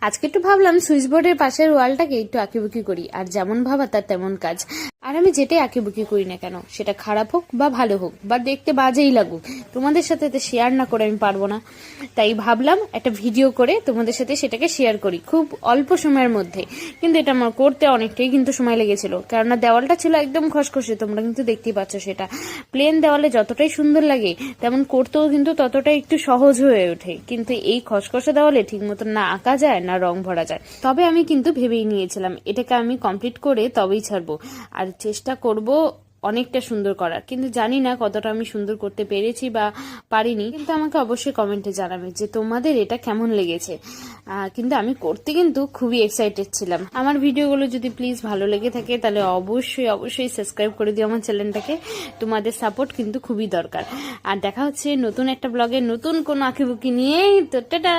আজকে একটু ভাবলাম সুইচ বোর্ডের পাশের ওয়ালটাকে একটু আঁকিবুকি করি, আর যেমন ভাবা তার তেমন কাজ। আর আমি যেটাই আঁকিবুকি করি না কেন, সেটা খারাপ হোক বা ভালো হোক বা দেখতে বাজেই লাগুক, তোমাদের সাথে তো শেয়ার না করে আমি পারবো না। তাই ভাবলাম একটা ভিডিও করে তোমাদের সাথে সেটাকে শেয়ার করি খুব অল্প সময়ের মধ্যে। কিন্তু এটা আমার করতে অনেকটাই কিন্তু সময় লেগেছিল, কেননা দেওয়ালটা ছিল একদম খসখসে, তোমরা কিন্তু দেখতেই পাচ্ছ। সেটা প্লেন দেওয়ালে যতটাই সুন্দর লাগে, তেমন করতেও কিন্তু ততটাই একটু সহজ হয়ে ওঠে। কিন্তু এই খসখসে দেওয়ালে ঠিক মতো না আঁকা যায় না রং ভরা যায়। তবে আমি কিন্তু ভেবেই নিয়েছিলাম এটাকে আমি কমপ্লিট করে তবেই ছাড়বো, আর চেষ্টা করব অনেকটা সুন্দর করার। কিন্তু জানি না কতটা আমি সুন্দর করতে পেরেছি বা পারিনি, কিন্তু আমাকে অবশ্যই কমেন্টে জানাবে যে তোমাদের এটা কেমন লেগেছে। কিন্তু আমি করতে কিন্তু খুবই এক্সাইটেড ছিলাম। আমার ভিডিওগুলো যদি প্লিজ ভালো লেগে থাকে তাহলে অবশ্যই অবশ্যই সাবস্ক্রাইব করে দিও আমার চ্যানেলটাকে। তোমাদের সাপোর্ট কিন্তু খুবই দরকার। আর দেখা হচ্ছে নতুন একটা ব্লগে নতুন কোনো আঁকিবুকি নিয়ে। তো টাটা।